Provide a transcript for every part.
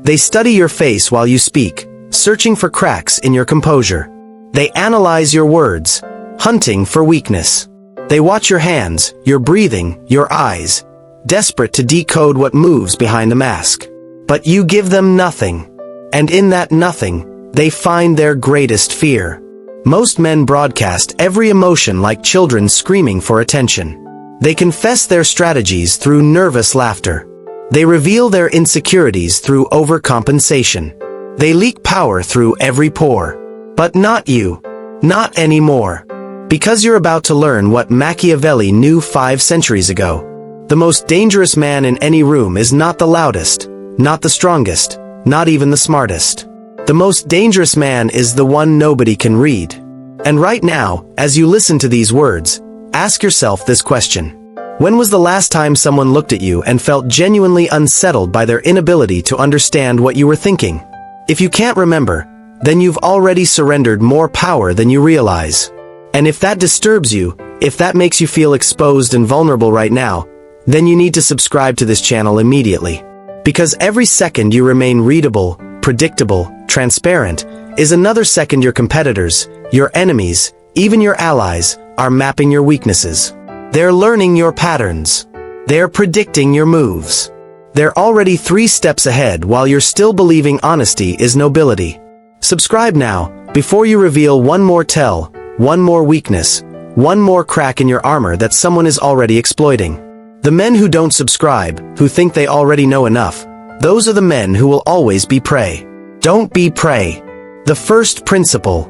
They study your face while you speak, searching for cracks in your composure. They analyze your words, hunting for weakness. They watch your hands, your breathing, your eyes, desperate to decode what moves behind the mask. But you give them nothing. And in that nothing, they find their greatest fear. Most men broadcast every emotion like children screaming for attention. They confess their strategies through nervous laughter. They reveal their insecurities through overcompensation. They leak power through every pore. But not you. Not anymore. Because you're about to learn what Machiavelli knew 5 centuries ago. The most dangerous man in any room is not the loudest, not the strongest, not even the smartest. The most dangerous man is the one nobody can read. And right now, as you listen to these words, ask yourself this question. When was the last time someone looked at you and felt genuinely unsettled by their inability to understand what you were thinking? If you can't remember, then you've already surrendered more power than you realize. And if that disturbs you, if that makes you feel exposed and vulnerable right now, then you need to subscribe to this channel immediately. Because every second you remain readable, predictable, transparent, is another second your competitors, your enemies, even your allies, are mapping your weaknesses. They're learning your patterns. They're predicting your moves. They're already 3 steps ahead while you're still believing honesty is nobility. Subscribe now, before you reveal one more tell, one more weakness, one more crack in your armor that someone is already exploiting. The men who don't subscribe, who think they already know enough, those are the men who will always be prey. Don't be prey. The first principle.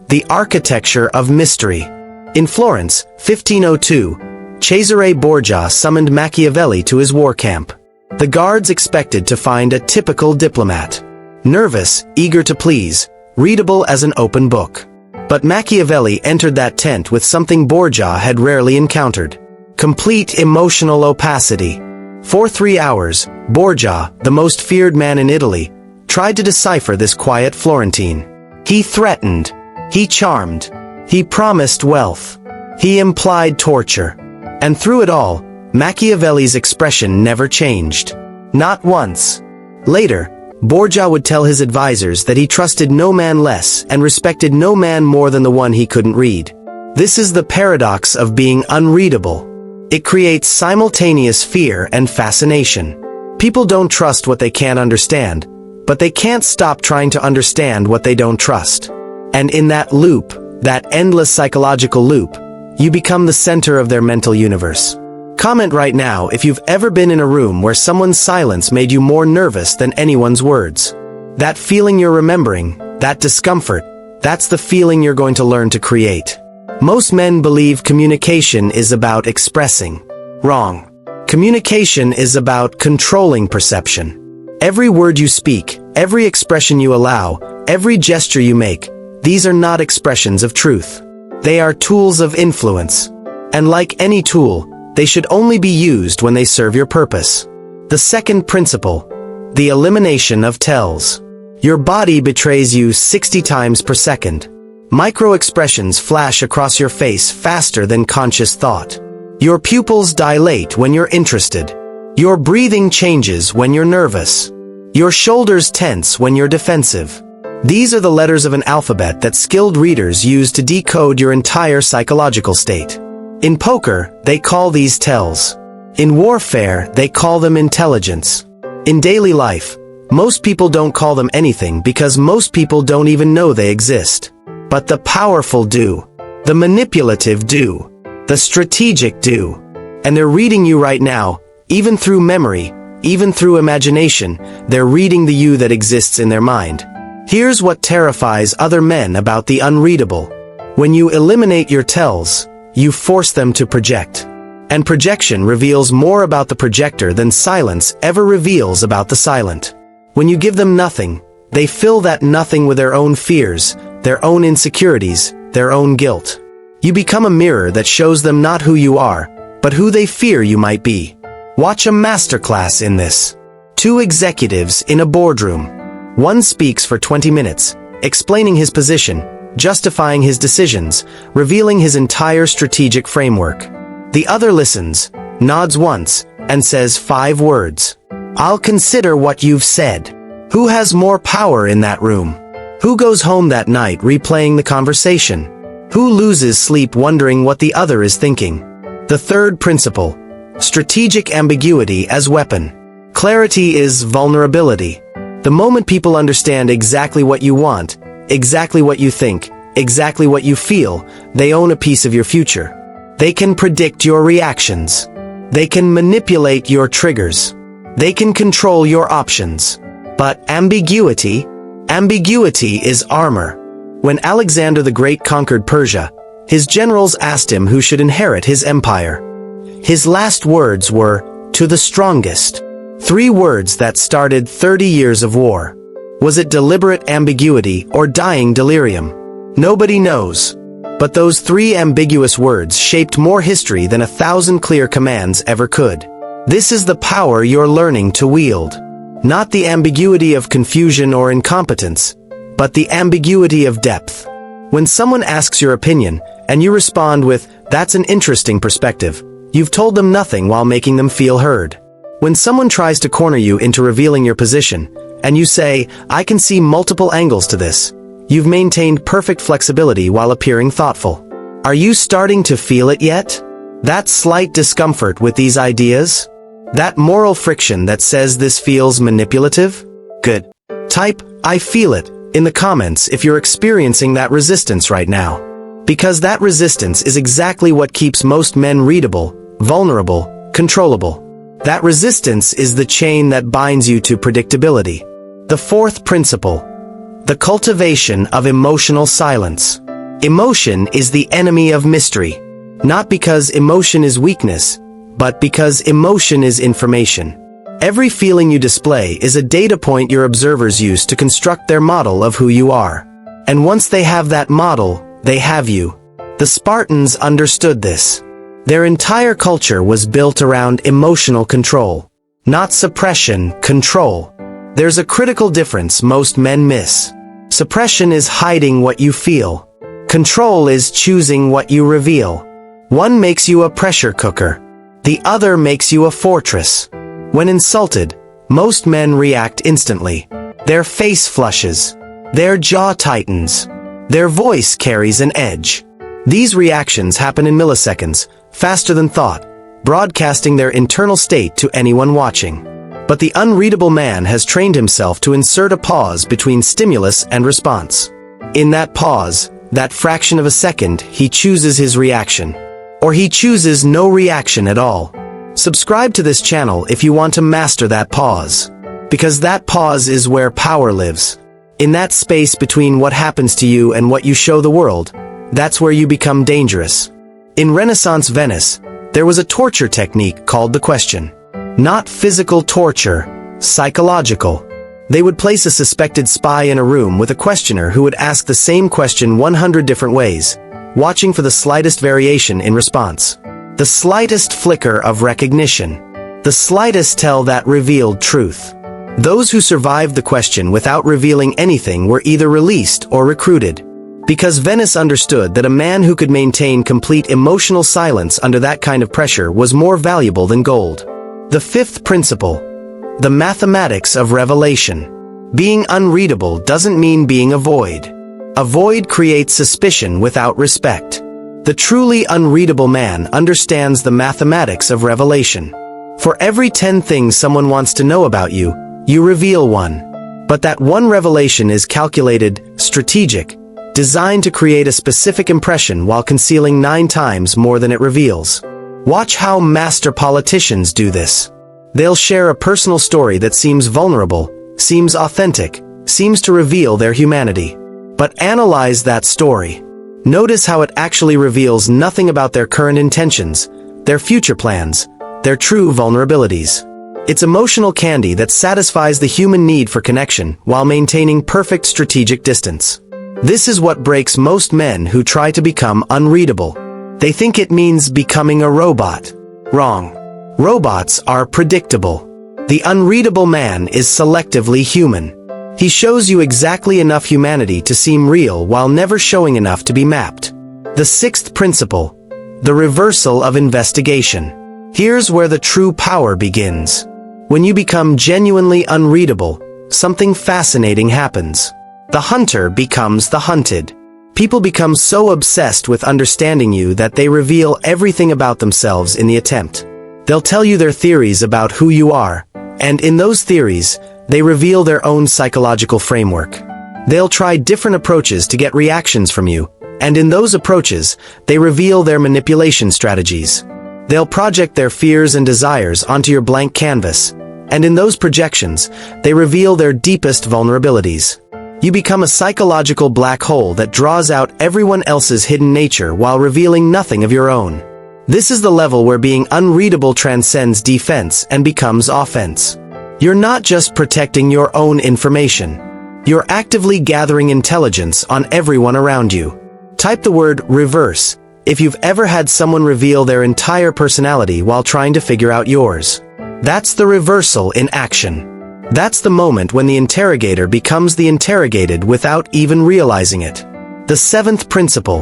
The architecture of mystery. In Florence, 1502, Cesare Borgia summoned Machiavelli to his war camp. The guards expected to find a typical diplomat. Nervous, eager to please, readable as an open book. But Machiavelli entered that tent with something Borgia had rarely encountered. Complete emotional opacity. For 3 hours, Borgia, the most feared man in Italy, tried to decipher this quiet Florentine. He threatened. He charmed. He promised wealth. He implied torture. And through it all, Machiavelli's expression never changed. Not once. Later, Borgia would tell his advisors that he trusted no man less and respected no man more than the one he couldn't read. This is the paradox of being unreadable. It creates simultaneous fear and fascination. People don't trust what they can't understand, but they can't stop trying to understand what they don't trust. And in that loop, that endless psychological loop, you become the center of their mental universe. Comment right now if you've ever been in a room where someone's silence made you more nervous than anyone's words. That feeling you're remembering, that discomfort, that's the feeling you're going to learn to create. Most men believe communication is about expressing. Wrong. Communication is about controlling perception. Every word you speak, every expression you allow, every gesture you make, these are not expressions of truth. They are tools of influence. And like any tool, they should only be used when they serve your purpose. The second principle, the elimination of tells. Your body betrays you 60 times per second. Micro-expressions flash across your face faster than conscious thought. Your pupils dilate when you're interested. Your breathing changes when you're nervous. Your shoulders tense when you're defensive. These are the letters of an alphabet that skilled readers use to decode your entire psychological state. In poker, they call these tells. In warfare, they call them intelligence. In daily life, most people don't call them anything because most people don't even know they exist. But the powerful do. The manipulative do. The strategic do. And they're reading you right now, even through memory, even through imagination, they're reading the you that exists in their mind. Here's what terrifies other men about the unreadable. When you eliminate your tells, you force them to project. And projection reveals more about the projector than silence ever reveals about the silent. When you give them nothing, they fill that nothing with their own fears, their own insecurities, their own guilt. You become a mirror that shows them not who you are, but who they fear you might be. Watch a masterclass in this. 2 executives in a boardroom. One speaks for 20 minutes, explaining his position, justifying his decisions, revealing his entire strategic framework. The other listens, nods once, and says 5 words. "I'll consider what you've said." Who has more power in that room? Who goes home that night replaying the conversation? Who loses sleep wondering what the other is thinking? The third principle: strategic ambiguity as weapon. Clarity is vulnerability. The moment people understand exactly what you want, exactly what you think, exactly what you feel, they own a piece of your future. They can predict your reactions. They can manipulate your triggers. They can control your options. But ambiguity is armor. When Alexander the Great conquered Persia, his generals asked him who should inherit his empire. His last words were, "To the strongest." 3 words that started 30 years of war. Was it deliberate ambiguity or dying delirium? Nobody knows. But those 3 ambiguous words shaped more history than 1,000 clear commands ever could. This is the power you're learning to wield. Not the ambiguity of confusion or incompetence, but the ambiguity of depth. When someone asks your opinion, and you respond with, "That's an interesting perspective," you've told them nothing while making them feel heard. When someone tries to corner you into revealing your position, and you say, "I can see multiple angles to this," you've maintained perfect flexibility while appearing thoughtful. Are you starting to feel it yet? That slight discomfort with these ideas? That moral friction that says this feels manipulative? Good. Type, "I feel it," in the comments if you're experiencing that resistance right now. Because that resistance is exactly what keeps most men readable, vulnerable, controllable. That resistance is the chain that binds you to predictability. The fourth principle: the cultivation of emotional silence. Emotion is the enemy of mystery. Not because emotion is weakness, but because emotion is information. Every feeling you display is a data point your observers use to construct their model of who you are. And once they have that model, they have you. The Spartans understood this. Their entire culture was built around emotional control. Not suppression, control. There's a critical difference most men miss. Suppression is hiding what you feel. Control is choosing what you reveal. One makes you a pressure cooker. The other makes you a fortress. When insulted, most men react instantly. Their face flushes. Their jaw tightens. Their voice carries an edge. These reactions happen in milliseconds, faster than thought, broadcasting their internal state to anyone watching. But the unreadable man has trained himself to insert a pause between stimulus and response. In that pause, that fraction of a second, he chooses his reaction. Or he chooses no reaction at all. Subscribe to this channel if you want to master that pause. Because that pause is where power lives. In that space between what happens to you and what you show the world, that's where you become dangerous. In Renaissance Venice, there was a torture technique called the question. Not physical torture, psychological. They would place a suspected spy in a room with a questioner who would ask the same question 100 different ways, watching for the slightest variation in response. The slightest flicker of recognition. The slightest tell that revealed truth. Those who survived the question without revealing anything were either released or recruited. Because Venice understood that a man who could maintain complete emotional silence under that kind of pressure was more valuable than gold. The fifth principle: the mathematics of revelation. Being unreadable doesn't mean being a void. A void creates suspicion without respect. The truly unreadable man understands the mathematics of revelation. For every 10 things someone wants to know about you, you reveal one. But that one revelation is calculated, strategic, designed to create a specific impression while concealing 9 times more than it reveals. Watch how master politicians do this. They'll share a personal story that seems vulnerable, seems authentic, seems to reveal their humanity. But analyze that story. Notice how it actually reveals nothing about their current intentions, their future plans, their true vulnerabilities. It's emotional candy that satisfies the human need for connection while maintaining perfect strategic distance. This is what breaks most men who try to become unreadable. They think it means becoming a robot. Wrong. Robots are predictable. The unreadable man is selectively human. He shows you exactly enough humanity to seem real while never showing enough to be mapped. The sixth principle: the reversal of investigation. Here's where the true power begins. When you become genuinely unreadable, something fascinating happens. The hunter becomes the hunted. People become so obsessed with understanding you that they reveal everything about themselves in the attempt. They'll tell you their theories about who you are, and in those theories, they reveal their own psychological framework. They'll try different approaches to get reactions from you, and in those approaches, they reveal their manipulation strategies. They'll project their fears and desires onto your blank canvas, and in those projections, they reveal their deepest vulnerabilities. You become a psychological black hole that draws out everyone else's hidden nature while revealing nothing of your own. This is the level where being unreadable transcends defense and becomes offense. You're not just protecting your own information. You're actively gathering intelligence on everyone around you. Type the word reverse if you've ever had someone reveal their entire personality while trying to figure out yours. That's the reversal in action. That's the moment when the interrogator becomes the interrogated without even realizing it. The seventh principle,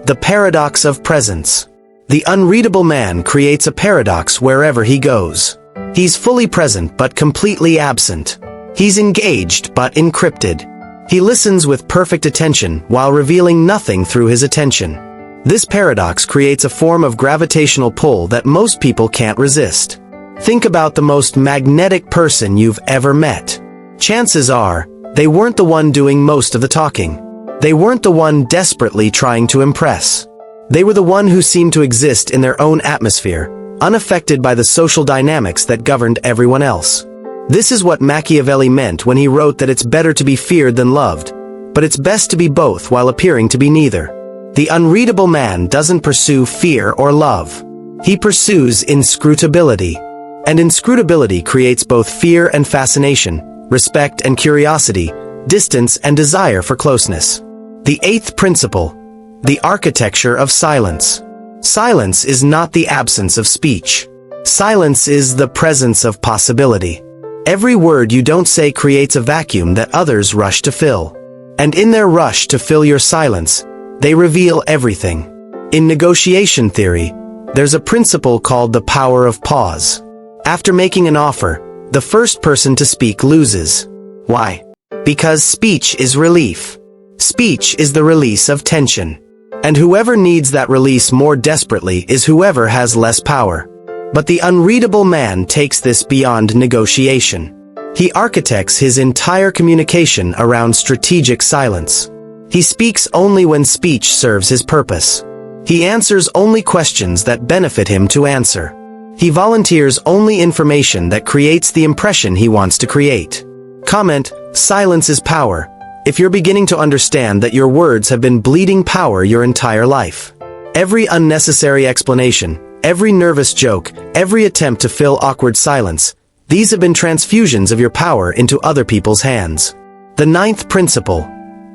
the paradox of presence. The unreadable man creates a paradox wherever he goes. He's fully present but completely absent. He's engaged but encrypted. He listens with perfect attention while revealing nothing through his attention. This paradox creates a form of gravitational pull that most people can't resist. Think about the most magnetic person you've ever met. Chances are, they weren't the one doing most of the talking. They weren't the one desperately trying to impress. They were the one who seemed to exist in their own atmosphere, unaffected by the social dynamics that governed everyone else. This is what Machiavelli meant when he wrote that it's better to be feared than loved, but it's best to be both while appearing to be neither. The unreadable man doesn't pursue fear or love. He pursues inscrutability. And inscrutability creates both fear and fascination, respect and curiosity, distance and desire for closeness. The eighth principle, the architecture of silence. Silence is not the absence of speech. Silence is the presence of possibility. Every word you don't say creates a vacuum that others rush to fill. And in their rush to fill your silence, they reveal everything. In negotiation theory, there's a principle called the power of pause. After making an offer, the first person to speak loses. Why? Because speech is relief. Speech is the release of tension. And whoever needs that release more desperately is whoever has less power. But the unreadable man takes this beyond negotiation. He architects his entire communication around strategic silence. He speaks only when speech serves his purpose. He answers only questions that benefit him to answer. He volunteers only information that creates the impression he wants to create. Comment, silence is power, if you're beginning to understand that your words have been bleeding power your entire life. Every unnecessary explanation, every nervous joke, every attempt to fill awkward silence, these have been transfusions of your power into other people's hands. The ninth principle,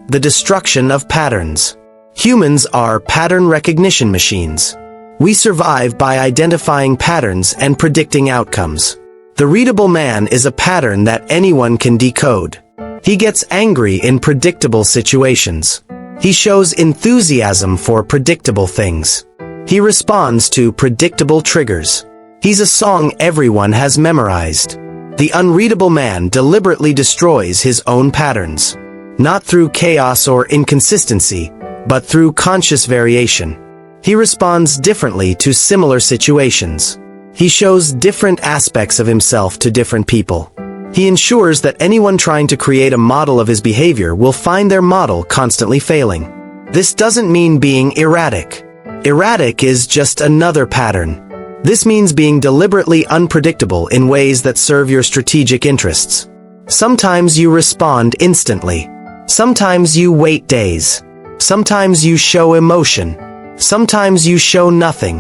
the destruction of patterns. Humans are pattern recognition machines. We survive by identifying patterns and predicting outcomes. The readable man is a pattern that anyone can decode. He gets angry in predictable situations. He shows enthusiasm for predictable things. He responds to predictable triggers. He's a song everyone has memorized. The unreadable man deliberately destroys his own patterns. Not through chaos or inconsistency, but through conscious variation. He responds differently to similar situations. He shows different aspects of himself to different people. He ensures that anyone trying to create a model of his behavior will find their model constantly failing. This doesn't mean being erratic. Erratic is just another pattern. This means being deliberately unpredictable in ways that serve your strategic interests. Sometimes you respond instantly. Sometimes you wait days. Sometimes you show emotion. Sometimes you show nothing.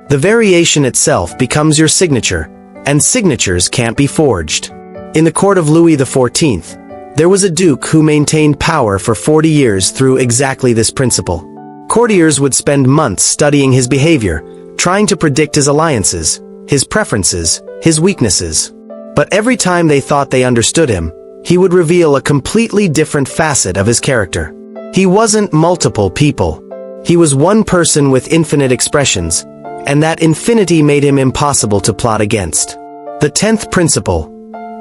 The variation itself becomes your signature, and signatures can't be forged. In the court of Louis XIV, there was a duke who maintained power for 40 years through exactly this principle. Courtiers would spend months studying his behavior, trying to predict his alliances, his preferences, his weaknesses. But every time they thought they understood him, he would reveal a completely different facet of his character. He wasn't multiple people. He was one person with infinite expressions, and that infinity made him impossible to plot against. The 10th principle,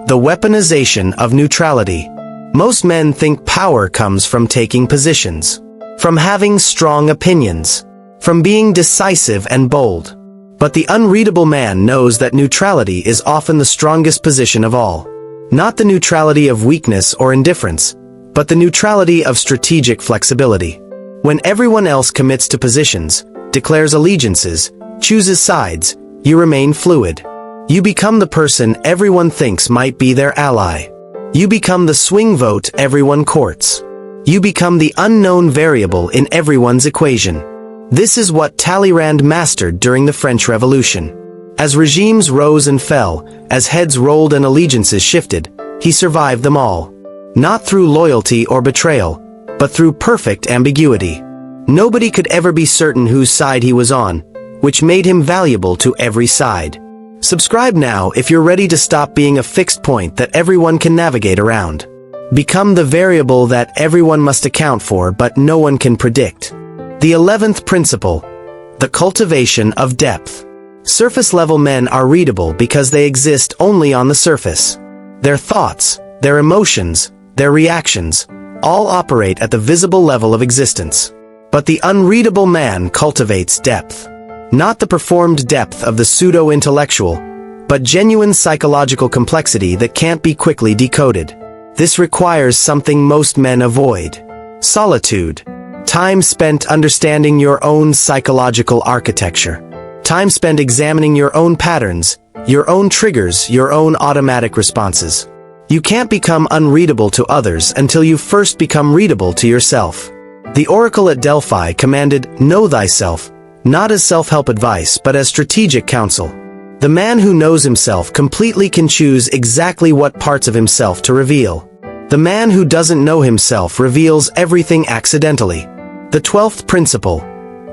The weaponization of neutrality. Most men think power comes from taking positions, from having strong opinions, from being decisive and bold. But the unreadable man knows that neutrality is often the strongest position of all. Not the neutrality of weakness or indifference, but the neutrality of strategic flexibility. When everyone else commits to positions, declares allegiances, chooses sides, you remain fluid. You become the person everyone thinks might be their ally. You become the swing vote everyone courts. You become the unknown variable in everyone's equation. This is what Talleyrand mastered during the French Revolution. As regimes rose and fell, as heads rolled and allegiances shifted, he survived them all. Not through loyalty or betrayal, but through perfect ambiguity. Nobody could ever be certain whose side he was on, which made him valuable to every side. Subscribe now if you're ready to stop being a fixed point that everyone can navigate around. Become the variable that everyone must account for but no one can predict. The 11th principle. The cultivation of depth. Surface-level men are readable because they exist only on the surface. Their thoughts, their emotions, their reactions, all operate at the visible level of existence. But the unreadable man cultivates depth. Not the performed depth of the pseudo-intellectual, but genuine psychological complexity that can't be quickly decoded. This requires something most men avoid. Solitude. Time spent understanding your own psychological architecture. Time spent examining your own patterns, your own triggers, your own automatic responses. You can't become unreadable to others until you first become readable to yourself. The oracle at Delphi commanded, "Know thyself," not as self-help advice but as strategic counsel. The man who knows himself completely can choose exactly what parts of himself to reveal. The man who doesn't know himself reveals everything accidentally. The 12th principle.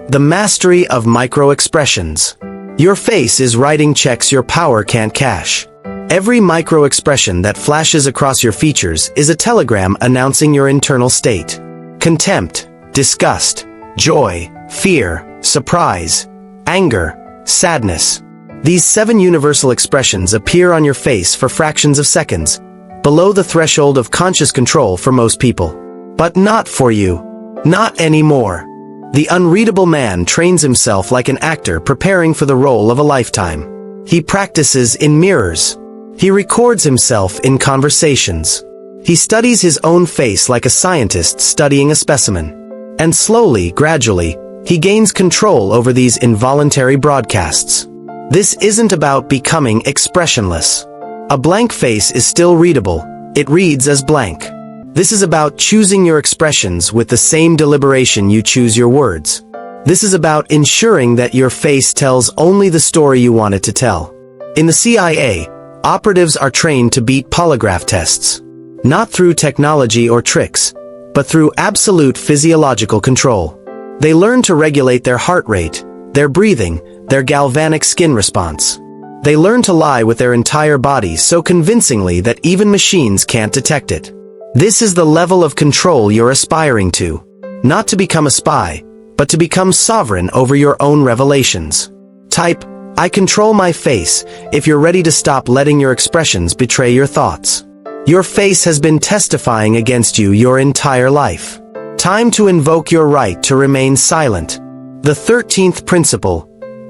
The mastery of micro-expressions. Your face is writing checks your power can't cash. Every micro-expression that flashes across your features is a telegram announcing your internal state. Contempt, disgust, joy, fear, surprise, anger, sadness. These 7 universal expressions appear on your face for fractions of seconds, below the threshold of conscious control for most people. But not for you. Not anymore. The unreadable man trains himself like an actor preparing for the role of a lifetime. He practices in mirrors. He records himself in conversations. He studies his own face like a scientist studying a specimen. And slowly, gradually, he gains control over these involuntary broadcasts. This isn't about becoming expressionless. A blank face is still readable. It reads as blank. This is about choosing your expressions with the same deliberation you choose your words. This is about ensuring that your face tells only the story you want it to tell. In the CIA, operatives are trained to beat polygraph tests. Not through technology or tricks, but through absolute physiological control. They learn to regulate their heart rate, their breathing, their galvanic skin response. They learn to lie with their entire body so convincingly that even machines can't detect it. This is the level of control you're aspiring to. Not to become a spy, but to become sovereign over your own revelations. Type, "I control my face," if you're ready to stop letting your expressions betray your thoughts. Your face has been testifying against you your entire life. Time to invoke your right to remain silent. The 13th principle.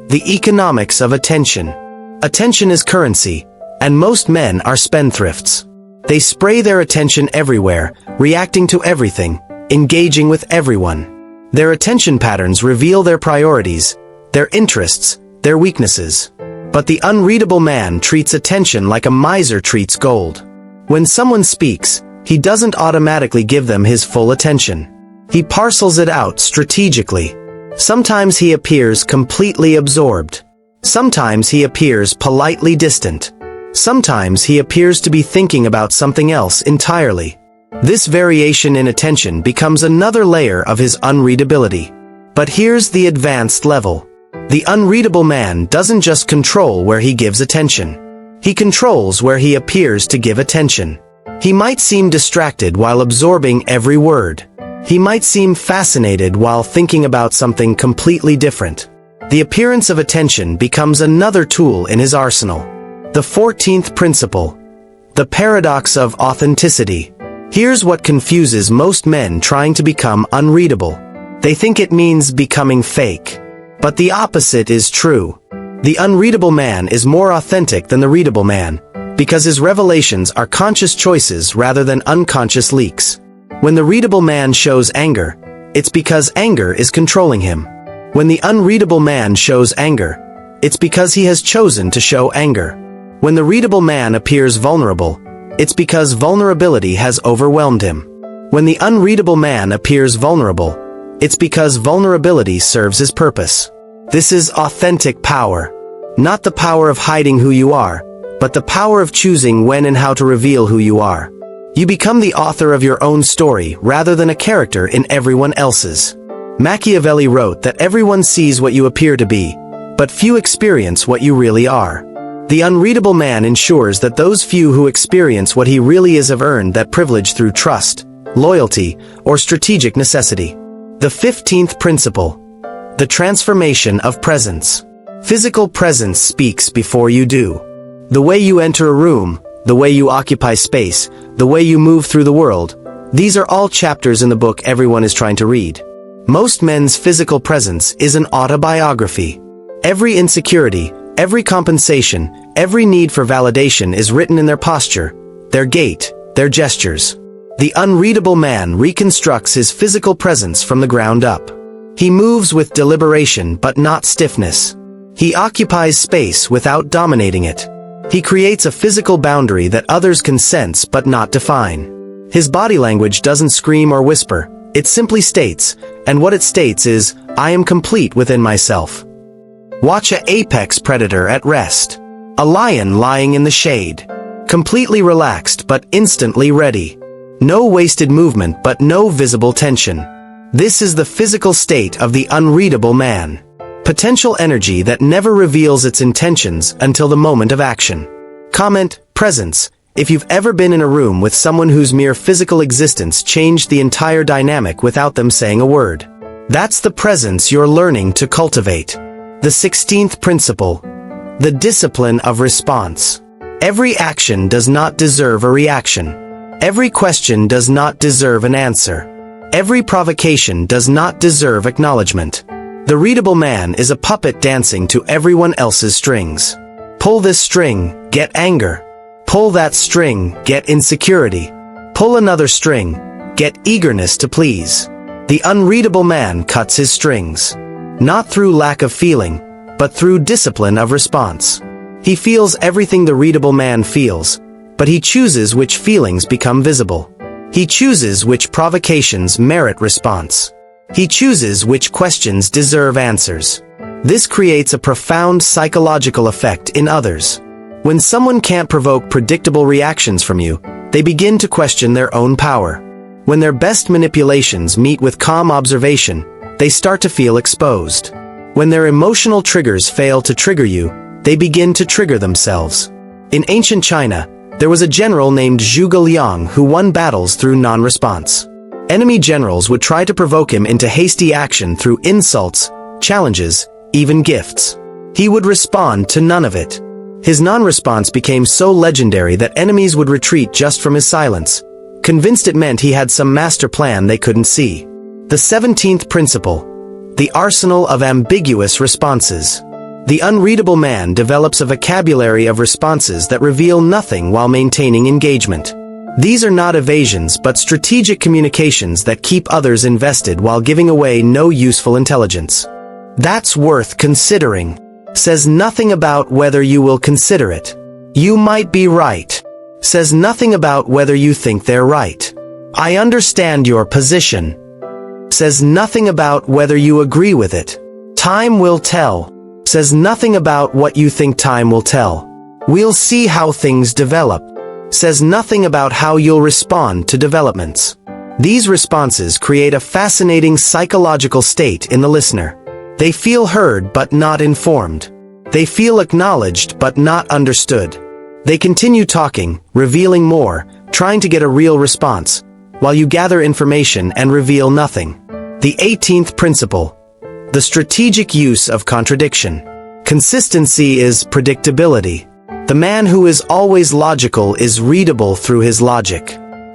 The economics of attention. Attention is currency, and most men are spendthrifts. They spray their attention everywhere, reacting to everything, engaging with everyone. Their attention patterns reveal their priorities, their interests, their weaknesses. But the unreadable man treats attention like a miser treats gold. When someone speaks, he doesn't automatically give them his full attention. He parcels it out strategically. Sometimes he appears completely absorbed. Sometimes he appears politely distant. Sometimes he appears to be thinking about something else entirely. This variation in attention becomes another layer of his unreadability. But here's the advanced level. The unreadable man doesn't just control where he gives attention. He controls where he appears to give attention. He might seem distracted while absorbing every word. He might seem fascinated while thinking about something completely different. The appearance of attention becomes another tool in his arsenal. The 14th principle. The paradox of authenticity. Here's what confuses most men trying to become unreadable. They think it means becoming fake. But the opposite is true. The unreadable man is more authentic than the readable man, because his revelations are conscious choices rather than unconscious leaks. When the readable man shows anger, it's because anger is controlling him. When the unreadable man shows anger, it's because he has chosen to show anger. When the readable man appears vulnerable, it's because vulnerability has overwhelmed him. When the unreadable man appears vulnerable, it's because vulnerability serves his purpose. This is authentic power. Not the power of hiding who you are, but the power of choosing when and how to reveal who you are. You become the author of your own story rather than a character in everyone else's. Machiavelli wrote that everyone sees what you appear to be, but few experience what you really are. The unreadable man ensures that those few who experience what he really is have earned that privilege through trust, loyalty, or strategic necessity. The 15th principle. The transformation of presence. Physical presence speaks before you do. The way you enter a room, the way you occupy space, the way you move through the world, these are all chapters in the book everyone is trying to read. Most men's physical presence is an autobiography. Every insecurity, every compensation, every need for validation is written in their posture, their gait, their gestures. The unreadable man reconstructs his physical presence from the ground up. He moves with deliberation but not stiffness. He occupies space without dominating it. He creates a physical boundary that others can sense but not define. His body language doesn't scream or whisper, it simply states, and what it states is, I am complete within myself. Watch an apex predator at rest. A lion lying in the shade. Completely relaxed but instantly ready. No wasted movement but no visible tension. This is the physical state of the unreadable man. Potential energy that never reveals its intentions until the moment of action. Comment, presence, if you've ever been in a room with someone whose mere physical existence changed the entire dynamic without them saying a word. That's the presence you're learning to cultivate. The 16th principle. The discipline of response. Every action does not deserve a reaction. Every question does not deserve an answer. Every provocation does not deserve acknowledgement. The readable man is a puppet dancing to everyone else's strings. Pull this string, get anger. Pull that string, get insecurity. Pull another string, get eagerness to please. The unreadable man cuts his strings. Not through lack of feeling, but through discipline of response. He feels everything the readable man feels, but he chooses which feelings become visible. He chooses which provocations merit response. He chooses which questions deserve answers. This creates a profound psychological effect in others. When someone can't provoke predictable reactions from you, they begin to question their own power. When their best manipulations meet with calm observation, they start to feel exposed. When their emotional triggers fail to trigger you, they begin to trigger themselves. In ancient China, there was a general named Zhuge Liang who won battles through non-response. Enemy generals would try to provoke him into hasty action through insults, challenges, even gifts. He would respond to none of it. His non-response became so legendary that enemies would retreat just from his silence, convinced it meant he had some master plan they couldn't see. The 17th principle. The arsenal of ambiguous responses. The unreadable man develops a vocabulary of responses that reveal nothing while maintaining engagement. These are not evasions but strategic communications that keep others invested while giving away no useful intelligence. That's worth considering. Says nothing about whether you will consider it. You might be right. Says nothing about whether you think they're right. I understand your position. Says nothing about whether you agree with it. Time will tell. Says nothing about what you think time will tell. We'll see how things develop. Says nothing about how you'll respond to developments. These responses create a fascinating psychological state in the listener. They feel heard but not informed. They feel acknowledged but not understood. They continue talking, revealing more, trying to get a real response, while you gather information and reveal nothing. The 18th principle. The strategic use of contradiction. Consistency is predictability. The man who is always logical is readable through his logic.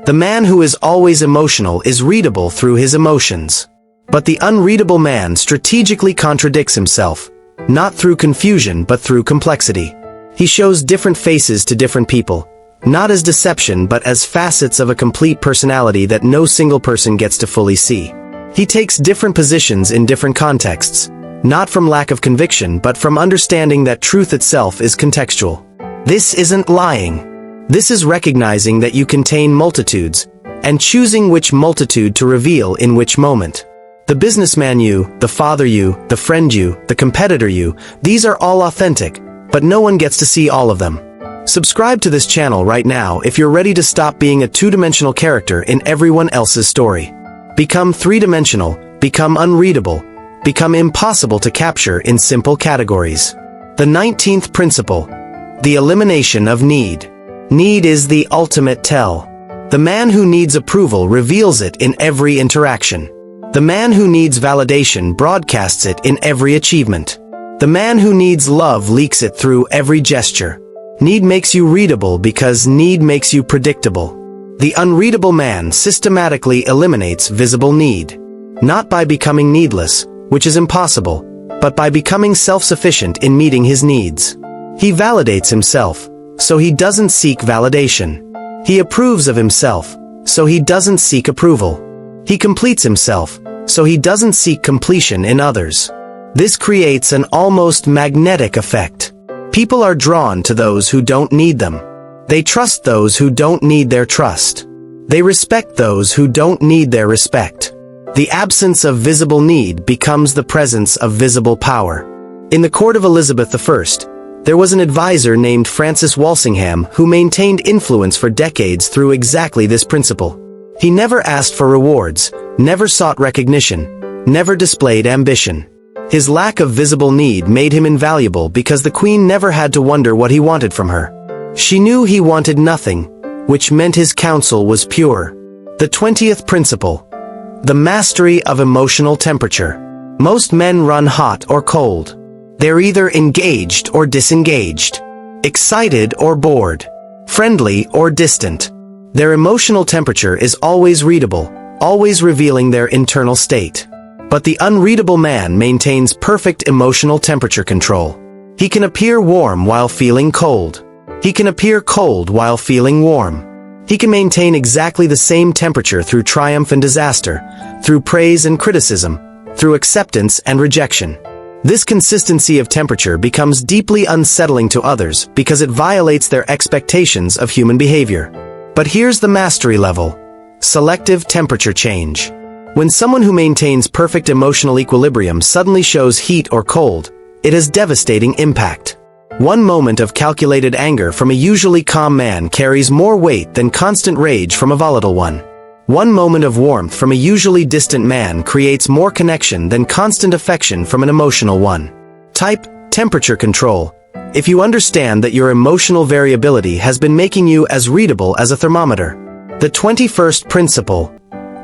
The man who is always emotional is readable through his emotions. But the unreadable man strategically contradicts himself, not through confusion but through complexity. He shows different faces to different people, not as deception but as facets of a complete personality that no single person gets to fully see. He takes different positions in different contexts, not from lack of conviction but from understanding that truth itself is contextual. This isn't lying. This is recognizing that you contain multitudes, and choosing which multitude to reveal in which moment. The businessman you, the father you, the friend you, the competitor you, these are all authentic, but no one gets to see all of them. Subscribe to this channel right now if you're ready to stop being a two-dimensional character in everyone else's story. Become three-dimensional, become unreadable, become impossible to capture in simple categories. The 19th principle. The elimination of need. Need is the ultimate tell. The man who needs approval reveals it in every interaction. The man who needs validation broadcasts it in every achievement. The man who needs love leaks it through every gesture. Need makes you readable because need makes you predictable. The unreadable man systematically eliminates visible need. Not by becoming needless, which is impossible, but by becoming self-sufficient in meeting his needs. He validates himself, so he doesn't seek validation. He approves of himself, so he doesn't seek approval. He completes himself, so he doesn't seek completion in others. This creates an almost magnetic effect. People are drawn to those who don't need them. They trust those who don't need their trust. They respect those who don't need their respect. The absence of visible need becomes the presence of visible power. In the court of Elizabeth I, there was an advisor named Francis Walsingham who maintained influence for decades through exactly this principle. He never asked for rewards, never sought recognition, never displayed ambition. His lack of visible need made him invaluable because the Queen never had to wonder what he wanted from her. She knew he wanted nothing, which meant his counsel was pure. The 20th principle. The mastery of emotional temperature. Most men run hot or cold. They're either engaged or disengaged, excited or bored, friendly or distant. Their emotional temperature is always readable, always revealing their internal state. But the unreadable man maintains perfect emotional temperature control. He can appear warm while feeling cold. He can appear cold while feeling warm. He can maintain exactly the same temperature through triumph and disaster, through praise and criticism, through acceptance and rejection. This consistency of temperature becomes deeply unsettling to others because it violates their expectations of human behavior. But here's the mastery level. Selective temperature change. When someone who maintains perfect emotional equilibrium suddenly shows heat or cold, it has devastating impact. One moment of calculated anger from a usually calm man carries more weight than constant rage from a volatile one. One moment of warmth from a usually distant man creates more connection than constant affection from an emotional one. Type, temperature control. If you understand that your emotional variability has been making you as readable as a thermometer. The 21st principle.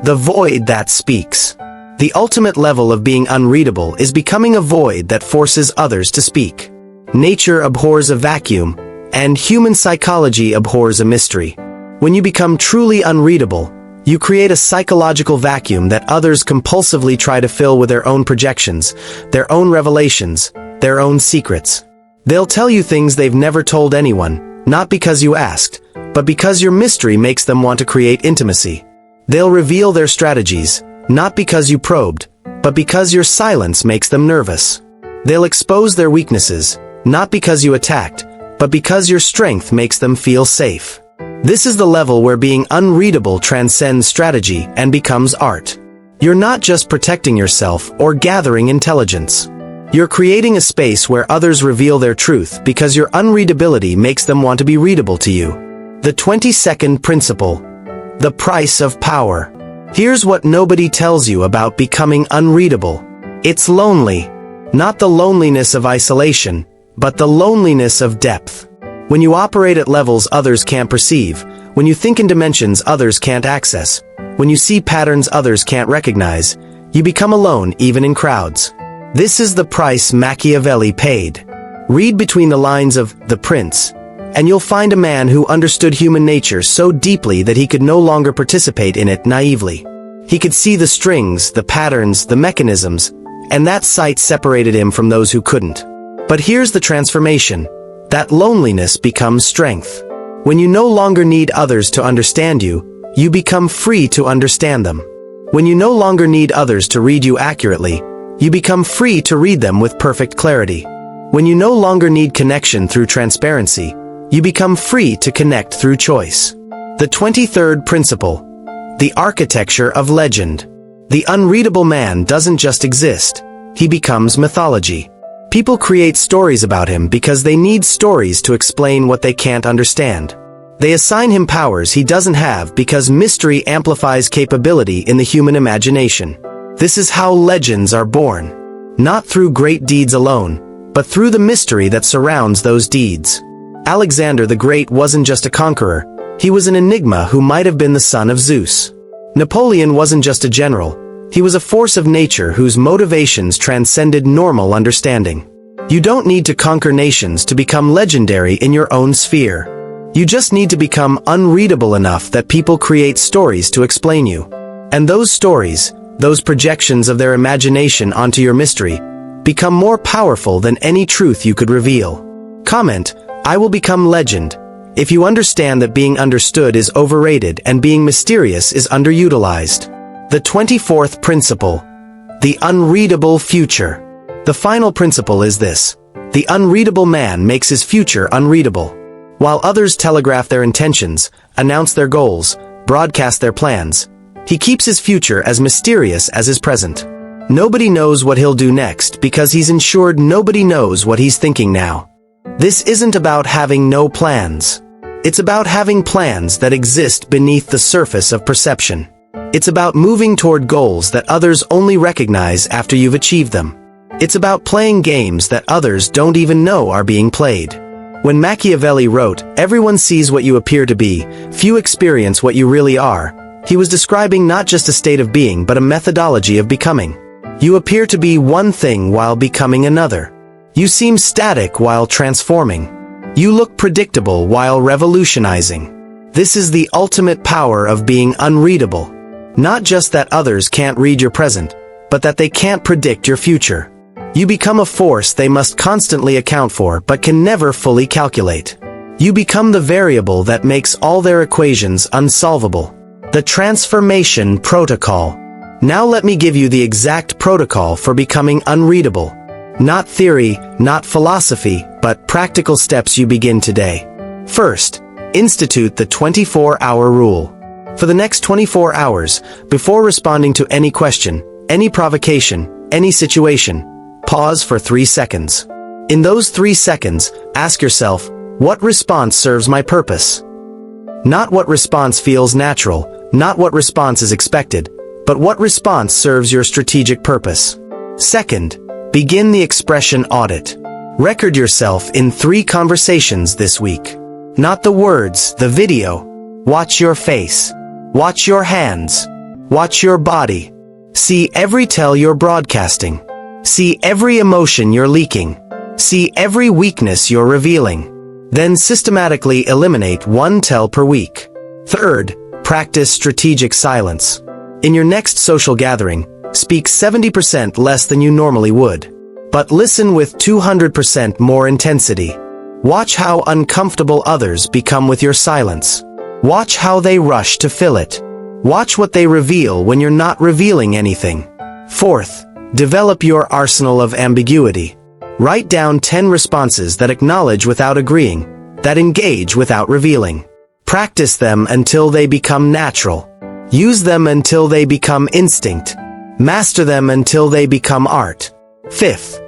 The void that speaks. The ultimate level of being unreadable is becoming a void that forces others to speak. Nature abhors a vacuum, and human psychology abhors a mystery. When you become truly unreadable, you create a psychological vacuum that others compulsively try to fill with their own projections, their own revelations, their own secrets. They'll tell you things they've never told anyone, not because you asked, but because your mystery makes them want to create intimacy. They'll reveal their strategies, not because you probed, but because your silence makes them nervous. They'll expose their weaknesses, not because you attacked, but because your strength makes them feel safe. This is the level where being unreadable transcends strategy and becomes art. You're not just protecting yourself or gathering intelligence. You're creating a space where others reveal their truth because your unreadability makes them want to be readable to you. The 22nd principle. The price of power. Here's what nobody tells you about becoming unreadable. It's lonely. Not the loneliness of isolation, but the loneliness of depth. When you operate at levels others can't perceive, when you think in dimensions others can't access, when you see patterns others can't recognize, you become alone even in crowds. This is the price Machiavelli paid. Read between the lines of The Prince, And you'll find a man who understood human nature so deeply that he could no longer participate in it naively. He could see the strings, the patterns, the mechanisms, and that sight separated him from those who couldn't. But here's the transformation. That loneliness becomes strength. When you no longer need others to understand you, you become free to understand them. When you no longer need others to read you accurately, you become free to read them with perfect clarity. When you no longer need connection through transparency, you become free to connect through choice. The 23rd principle. The architecture of legend. The unreadable man doesn't just exist, he becomes mythology. People create stories about him because they need stories to explain what they can't understand. They assign him powers he doesn't have because mystery amplifies capability in the human imagination. This is how legends are born. Not through great deeds alone, but through the mystery that surrounds those deeds. Alexander the Great wasn't just a conqueror, he was an enigma who might have been the son of Zeus. Napoleon wasn't just a general, he was a force of nature whose motivations transcended normal understanding. You don't need to conquer nations to become legendary in your own sphere. You just need to become unreadable enough that people create stories to explain you. And those stories, those projections of their imagination onto your mystery, become more powerful than any truth you could reveal. Comment, I will become legend, if you understand that being understood is overrated and being mysterious is underutilized. The 24th principle. The unreadable future. The final principle is this. The unreadable man makes his future unreadable. While others telegraph their intentions, announce their goals, broadcast their plans, he keeps his future as mysterious as his present. Nobody knows what he'll do next because he's ensured nobody knows what he's thinking now. This isn't about having no plans. It's about having plans that exist beneath the surface of perception. It's about moving toward goals that others only recognize after you've achieved them. It's about playing games that others don't even know are being played. When Machiavelli wrote, "Everyone sees what you appear to be, few experience what you really are," he was describing not just a state of being but a methodology of becoming. You appear to be one thing while becoming another. You seem static while transforming. You look predictable while revolutionizing. This is the ultimate power of being unreadable. Not just that others can't read your present, but that they can't predict your future. You become a force they must constantly account for but can never fully calculate. You become the variable that makes all their equations unsolvable. The transformation protocol. Now let me give you the exact protocol for becoming unreadable. Not theory, not philosophy, but practical steps you begin today. First, institute the 24-hour rule. For the next 24 hours, before responding to any question, any provocation, any situation, pause for 3 seconds. In those 3 seconds, ask yourself, what response serves my purpose? Not what response feels natural, not what response is expected, but what response serves your strategic purpose. Second, begin the expression audit. Record yourself in 3 conversations this week. Not the words, the video. Watch your face. Watch your hands. Watch your body. See every tell you're broadcasting. See every emotion you're leaking. See every weakness you're revealing. Then systematically eliminate 1 tell per week. Third, practice strategic silence. In your next social gathering, speak 70% less than you normally would. But listen with 200% more intensity. Watch how uncomfortable others become with your silence. Watch how they rush to fill it. Watch what they reveal when you're not revealing anything. Fourth, develop your arsenal of ambiguity. Write down 10 responses that acknowledge without agreeing, that engage without revealing. Practice them until they become natural. Use them until they become instinct. Master them until they become art. Fifth,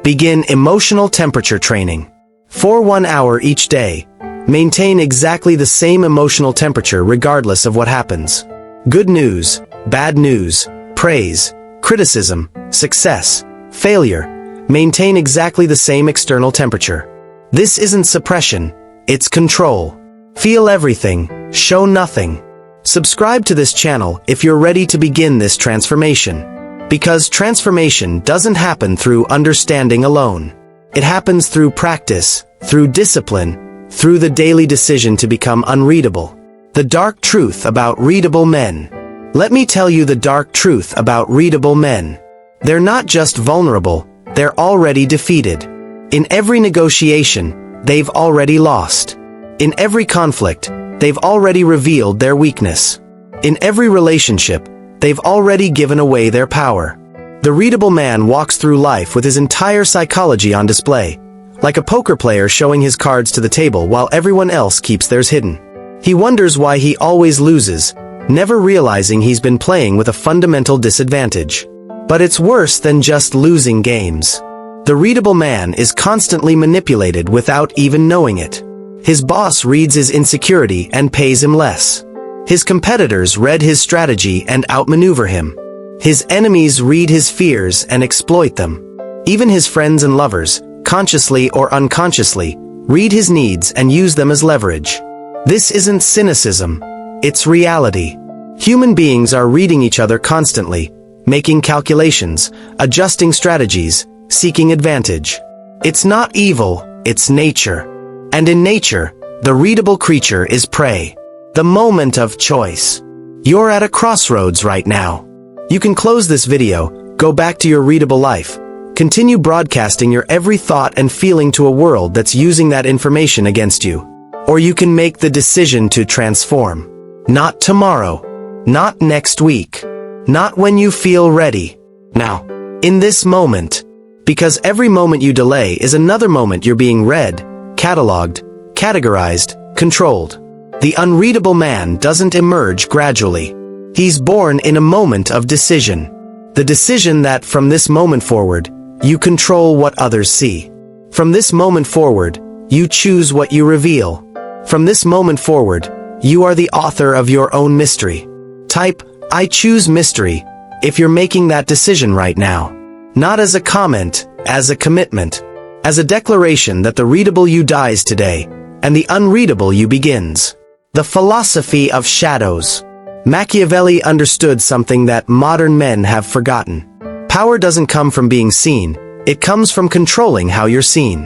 begin emotional temperature training. For 1 hour each day, maintain exactly the same emotional temperature regardless of what happens. Good news, bad news, praise, criticism, success, failure. Maintain exactly the same external temperature. This isn't suppression, it's control. Feel everything, show nothing. Subscribe to this channel if you're ready to begin this transformation. Because transformation doesn't happen through understanding alone. It happens through practice, through discipline, through the daily decision to become unreadable. The dark truth about readable men. Let me tell you the dark truth about readable men. They're not just vulnerable, they're already defeated. In every negotiation, they've already lost. In every conflict, they've already revealed their weakness. In every relationship, they've already given away their power. The readable man walks through life with his entire psychology on display, like a poker player showing his cards to the table while everyone else keeps theirs hidden. He wonders why he always loses, never realizing he's been playing with a fundamental disadvantage. But it's worse than just losing games. The readable man is constantly manipulated without even knowing it. His boss reads his insecurity and pays him less. His competitors read his strategy and outmaneuver him. His enemies read his fears and exploit them. Even his friends and lovers, consciously or unconsciously, read his needs and use them as leverage. This isn't cynicism, it's reality. Human beings are reading each other constantly, making calculations, adjusting strategies, seeking advantage. It's not evil, it's nature. And in nature, the readable creature is prey. The moment of choice. You're at a crossroads right now. You can close this video, go back to your readable life, continue broadcasting your every thought and feeling to a world that's using that information against you. Or you can make the decision to transform. Not tomorrow. Not next week. Not when you feel ready. Now. In this moment. Because every moment you delay is another moment you're being read, cataloged, categorized, controlled. The unreadable man doesn't emerge gradually. He's born in a moment of decision. The decision that from this moment forward, you control what others see. From this moment forward, you choose what you reveal. From this moment forward, you are the author of your own mystery. Type, I choose mystery, if you're making that decision right now. Not as a comment, as a commitment. As a declaration that the readable you dies today, and the unreadable you begins. The philosophy of shadows. Machiavelli understood something that modern men have forgotten. Power doesn't come from being seen, it comes from controlling how you're seen.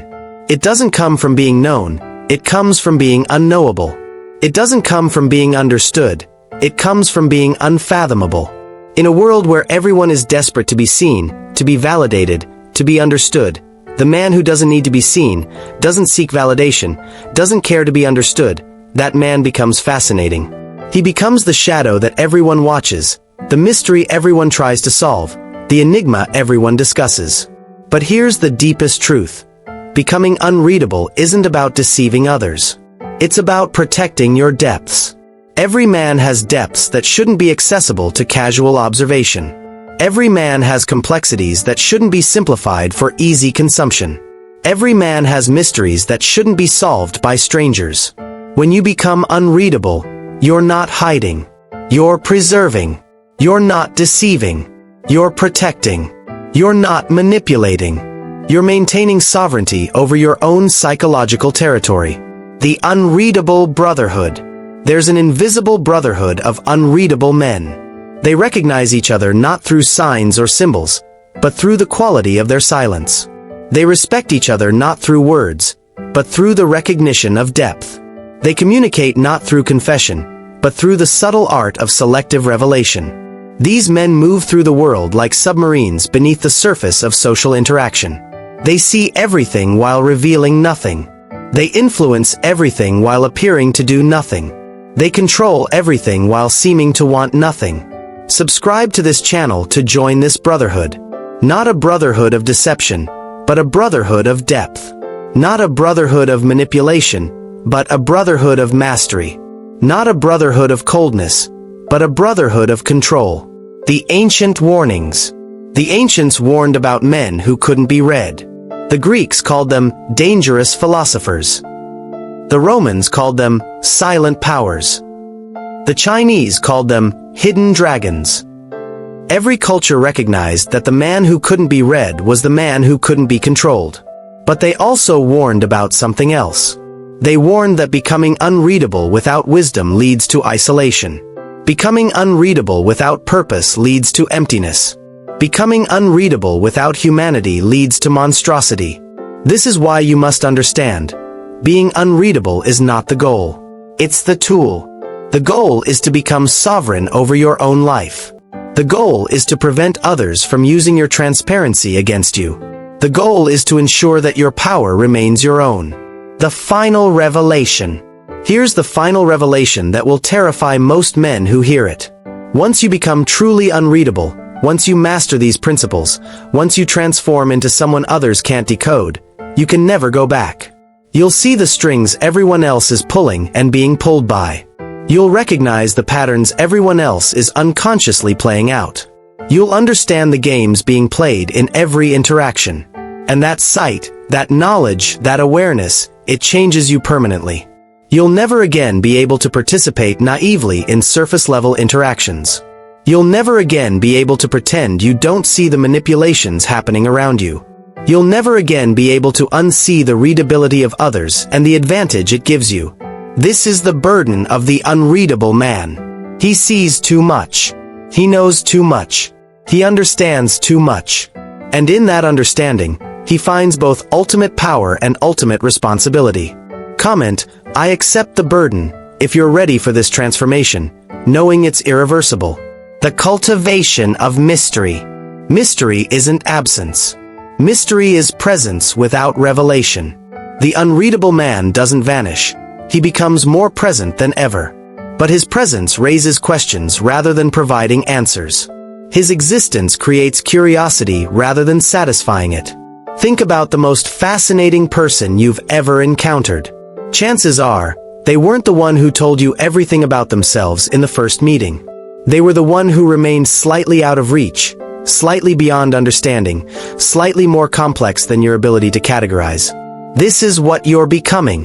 It doesn't come from being known, it comes from being unknowable. It doesn't come from being understood, it comes from being unfathomable. In a world where everyone is desperate to be seen, to be validated, to be understood, the man who doesn't need to be seen, doesn't seek validation, doesn't care to be understood, that man becomes fascinating. He becomes the shadow that everyone watches, the mystery everyone tries to solve, the enigma everyone discusses. But here's the deepest truth. Becoming unreadable isn't about deceiving others. It's about protecting your depths. Every man has depths that shouldn't be accessible to casual observation. Every man has complexities that shouldn't be simplified for easy consumption. Every man has mysteries that shouldn't be solved by strangers. When you become unreadable, you're not hiding. You're preserving. You're not deceiving. You're protecting. You're not manipulating. You're maintaining sovereignty over your own psychological territory. The unreadable brotherhood. There's an invisible brotherhood of unreadable men. They recognize each other not through signs or symbols, but through the quality of their silence. They respect each other not through words, but through the recognition of depth. They communicate not through confession, but through the subtle art of selective revelation. These men move through the world like submarines beneath the surface of social interaction. They see everything while revealing nothing. They influence everything while appearing to do nothing. They control everything while seeming to want nothing. Subscribe to this channel to join this brotherhood. Not a brotherhood of deception, but a brotherhood of depth. Not a brotherhood of manipulation, but a brotherhood of mastery. Not a brotherhood of coldness, but a brotherhood of control. The ancient warnings. The ancients warned about men who couldn't be read. The Greeks called them dangerous philosophers. The Romans called them silent powers. The Chinese called them hidden dragons. Every culture recognized that the man who couldn't be read was the man who couldn't be controlled. But they also warned about something else. They warned that becoming unreadable without wisdom leads to isolation. Becoming unreadable without purpose leads to emptiness. Becoming unreadable without humanity leads to monstrosity. This is why you must understand. Being unreadable is not the goal. It's the tool. The goal is to become sovereign over your own life. The goal is to prevent others from using your transparency against you. The goal is to ensure that your power remains your own. The final revelation. Here's the final revelation that will terrify most men who hear it. Once you become truly unreadable, once you master these principles, once you transform into someone others can't decode, you can never go back. You'll see the strings everyone else is pulling and being pulled by. You'll recognize the patterns everyone else is unconsciously playing out. You'll understand the games being played in every interaction. And that sight, that knowledge, that awareness, it changes you permanently. You'll never again be able to participate naively in surface-level interactions. You'll never again be able to pretend you don't see the manipulations happening around you. You'll never again be able to unsee the readability of others and the advantage it gives you. This is the burden of the unreadable man. He sees too much. He knows too much. He understands too much. And in that understanding, he finds both ultimate power and ultimate responsibility. Comment, I accept the burden, if you're ready for this transformation, knowing it's irreversible. The cultivation of mystery. Mystery isn't absence. Mystery is presence without revelation. The unreadable man doesn't vanish. He becomes more present than ever. But his presence raises questions rather than providing answers. His existence creates curiosity rather than satisfying it. Think about the most fascinating person you've ever encountered. Chances are, they weren't the one who told you everything about themselves in the first meeting. They were the one who remained slightly out of reach, slightly beyond understanding, slightly more complex than your ability to categorize. This is what you're becoming.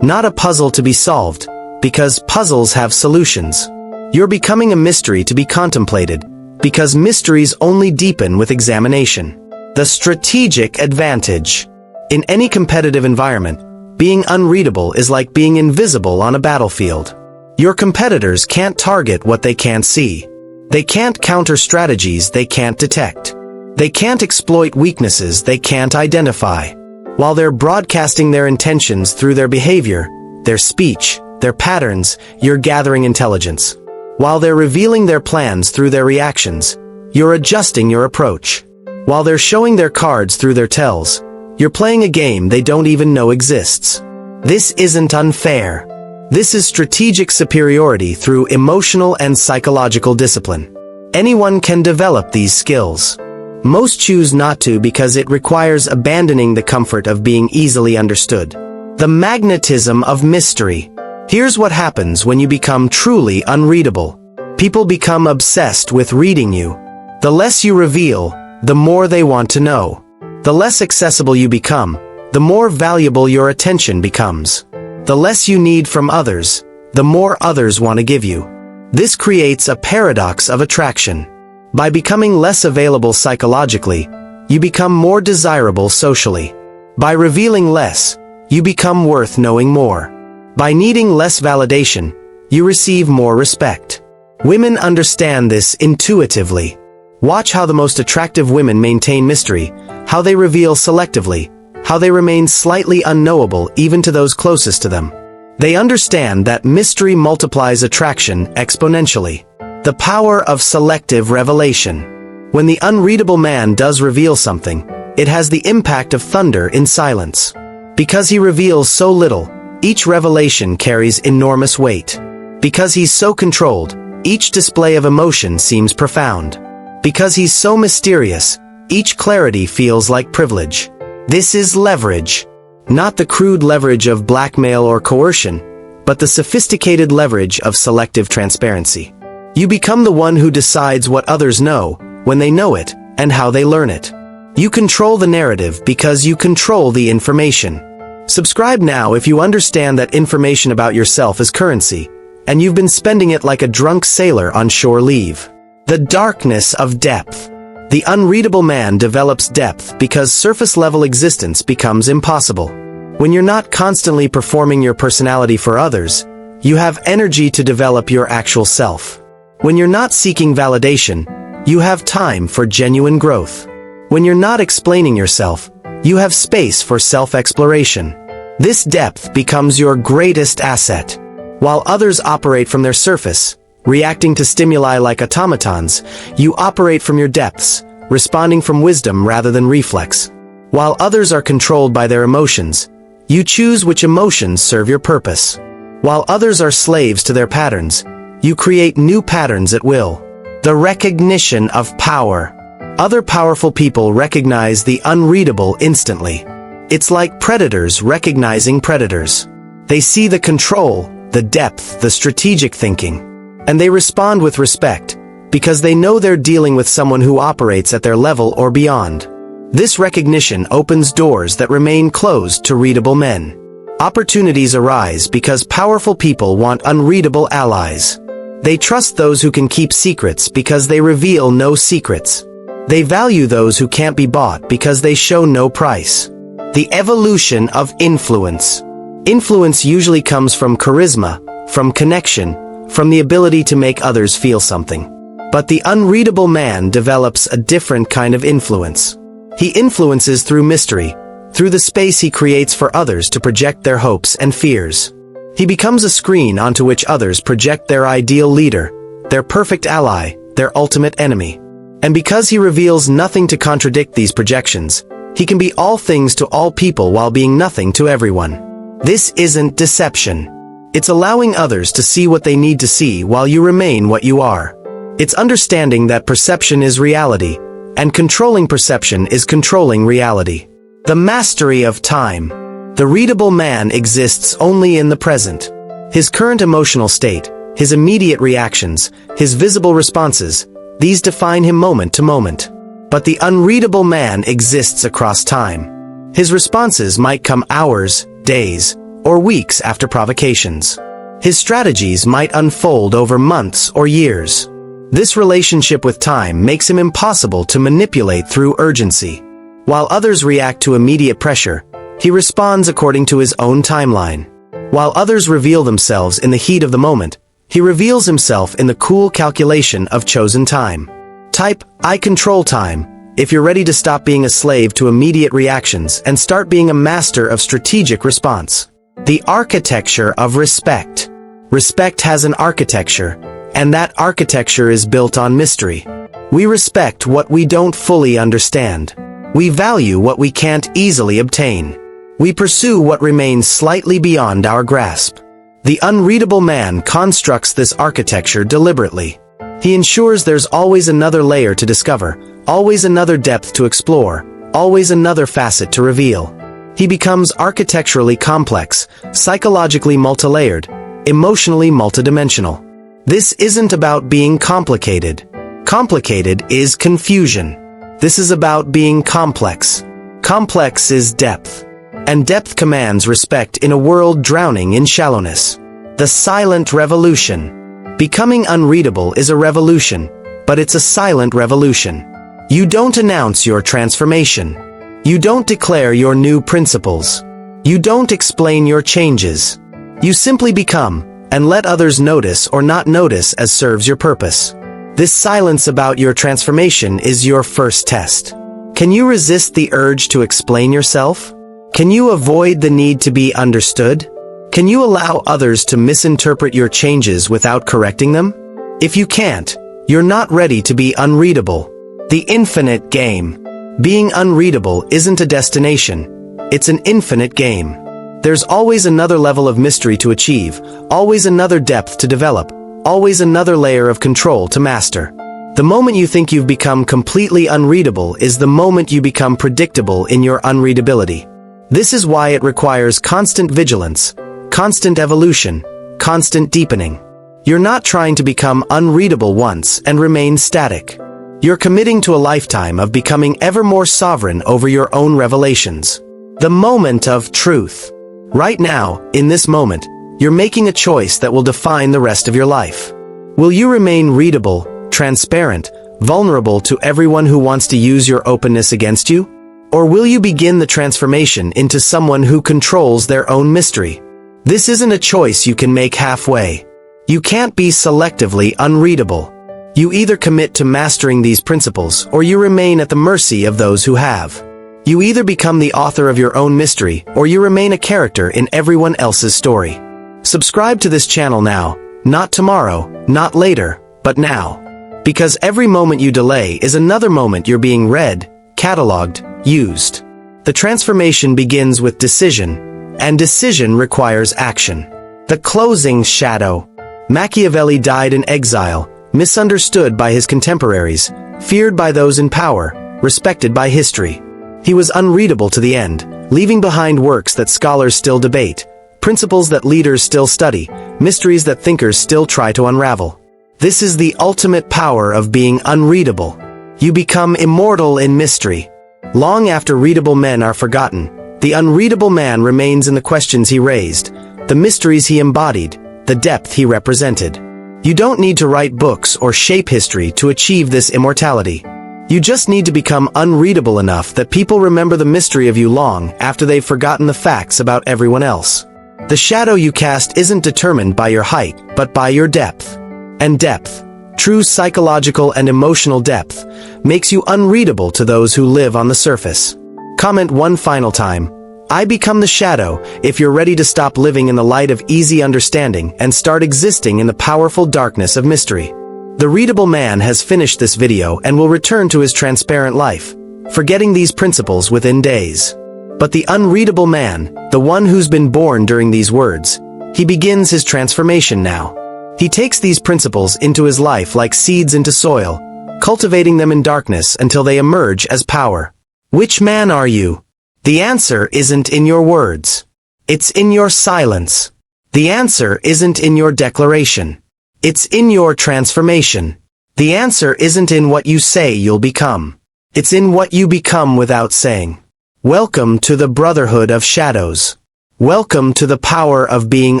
Not a puzzle to be solved, because puzzles have solutions. You're becoming a mystery to be contemplated, because mysteries only deepen with examination. The strategic advantage. In any competitive environment, being unreadable is like being invisible on a battlefield. Your competitors can't target what they can't see. They can't counter strategies they can't detect. They can't exploit weaknesses they can't identify. While they're broadcasting their intentions through their behavior, their speech, their patterns, you're gathering intelligence. While they're revealing their plans through their reactions, you're adjusting your approach. While they're showing their cards through their tells, you're playing a game they don't even know exists. This isn't unfair. This is strategic superiority through emotional and psychological discipline. Anyone can develop these skills. Most choose not to because it requires abandoning the comfort of being easily understood. The magnetism of mystery. Here's what happens when you become truly unreadable. People become obsessed with reading you. The less you reveal, the more they want to know. The less accessible you become, the more valuable your attention becomes. The less you need from others, the more others want to give you. This creates a paradox of attraction. By becoming less available psychologically, you become more desirable socially. By revealing less, you become worth knowing more. By needing less validation, you receive more respect. Women understand this intuitively. Watch how the most attractive women maintain mystery, how they reveal selectively, how they remain slightly unknowable even to those closest to them. They understand that mystery multiplies attraction exponentially. The power of selective revelation. When the unreadable man does reveal something, it has the impact of thunder in silence. Because he reveals so little, each revelation carries enormous weight. Because he's so controlled, each display of emotion seems profound. Because he's so mysterious, each clarity feels like privilege. This is leverage. Not the crude leverage of blackmail or coercion, but the sophisticated leverage of selective transparency. You become the one who decides what others know, when they know it, and how they learn it. You control the narrative because you control the information. Subscribe now if you understand that information about yourself is currency, and you've been spending it like a drunk sailor on shore leave. The darkness of depth. The unreadable man develops depth because surface-level existence becomes impossible. When you're not constantly performing your personality for others, you have energy to develop your actual self. When you're not seeking validation, you have time for genuine growth. When you're not explaining yourself, you have space for self-exploration. This depth becomes your greatest asset. While others operate from their surface, reacting to stimuli like automatons, you operate from your depths, responding from wisdom rather than reflex. While others are controlled by their emotions, you choose which emotions serve your purpose. While others are slaves to their patterns, you create new patterns at will. The recognition of power. Other powerful people recognize the unreadable instantly. It's like predators recognizing predators. They see the control, the depth, the strategic thinking, and they respond with respect, because they know they're dealing with someone who operates at their level or beyond. This recognition opens doors that remain closed to readable men. Opportunities arise because powerful people want unreadable allies. They trust those who can keep secrets because they reveal no secrets. They value those who can't be bought because they show no price. The evolution of influence. Influence usually comes from charisma, from connection, from the ability to make others feel something. But the unreadable man develops a different kind of influence. He influences through mystery, through the space he creates for others to project their hopes and fears. He becomes a screen onto which others project their ideal leader, their perfect ally, their ultimate enemy. And because he reveals nothing to contradict these projections, he can be all things to all people while being nothing to everyone. This isn't deception. It's allowing others to see what they need to see while you remain what you are. It's understanding that perception is reality, and controlling perception is controlling reality. The mastery of time. The readable man exists only in the present. His current emotional state, his immediate reactions, his visible responses, these define him moment to moment. But the unreadable man exists across time. His responses might come hours, days, or weeks after provocations. His strategies might unfold over months or years. This relationship with time makes him impossible to manipulate through urgency. While others react to immediate pressure, he responds according to his own timeline. While others reveal themselves in the heat of the moment, he reveals himself in the cool calculation of chosen time. Type, I control time, if you're ready to stop being a slave to immediate reactions and start being a master of strategic response. The architecture of respect. Respect has an architecture, and that architecture is built on mystery. We respect what we don't fully understand. We value what we can't easily obtain. We pursue what remains slightly beyond our grasp. The unreadable man constructs this architecture deliberately. He ensures there's always another layer to discover, always another depth to explore, always another facet to reveal. He becomes architecturally complex, psychologically multilayered, emotionally multidimensional. This isn't about being complicated. Complicated is confusion. This is about being complex. Complex is depth. And depth commands respect in a world drowning in shallowness. The silent revolution. Becoming unreadable is a revolution, but it's a silent revolution. You don't announce your transformation. You don't declare your new principles. You don't explain your changes. You simply become, and let others notice or not notice as serves your purpose. This silence about your transformation is your first test. Can you resist the urge to explain yourself? Can you avoid the need to be understood? Can you allow others to misinterpret your changes without correcting them? If you can't, you're not ready to be unreadable. The infinite game. Being unreadable isn't a destination. It's an infinite game. There's always another level of mystery to achieve, always another depth to develop, always another layer of control to master. The moment you think you've become completely unreadable is the moment you become predictable in your unreadability. This is why it requires constant vigilance, constant evolution, constant deepening. You're not trying to become unreadable once and remain static. You're committing to a lifetime of becoming ever more sovereign over your own revelations. The moment of truth. Right now, in this moment, you're making a choice that will define the rest of your life. Will you remain readable, transparent, vulnerable to everyone who wants to use your openness against you? Or will you begin the transformation into someone who controls their own mystery? This isn't a choice you can make halfway. You can't be selectively unreadable. You either commit to mastering these principles or you remain at the mercy of those who have. You either become the author of your own mystery, or you remain a character in everyone else's story. Subscribe to this channel now, not tomorrow, not later, but now. Because every moment you delay is another moment you're being read, cataloged, used. The transformation begins with decision, and decision requires action. The closing shadow. Machiavelli died in exile, misunderstood by his contemporaries, feared by those in power, respected by history. He was unreadable to the end, leaving behind works that scholars still debate, principles that leaders still study, mysteries that thinkers still try to unravel. This is the ultimate power of being unreadable. You become immortal in mystery. Long after readable men are forgotten, the unreadable man remains in the questions he raised, the mysteries he embodied, the depth he represented. You don't need to write books or shape history to achieve this immortality. You just need to become unreadable enough that people remember the mystery of you long after they've forgotten the facts about everyone else. The shadow you cast isn't determined by your height, but by your depth. And depth, true psychological and emotional depth, makes you unreadable to those who live on the surface. Comment one final time. I become the shadow if you're ready to stop living in the light of easy understanding and start existing in the powerful darkness of mystery. The readable man has finished this video and will return to his transparent life, forgetting these principles within days. But the unreadable man, the one who's been born during these words, he begins his transformation now. He takes these principles into his life like seeds into soil, cultivating them in darkness until they emerge as power. Which man are you? The answer isn't in your words. It's in your silence. The answer isn't in your declaration. It's in your transformation. The answer isn't in what you say you'll become. It's in what you become without saying. Welcome to the Brotherhood of Shadows. Welcome to the power of being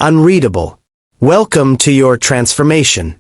unreadable. Welcome to your transformation.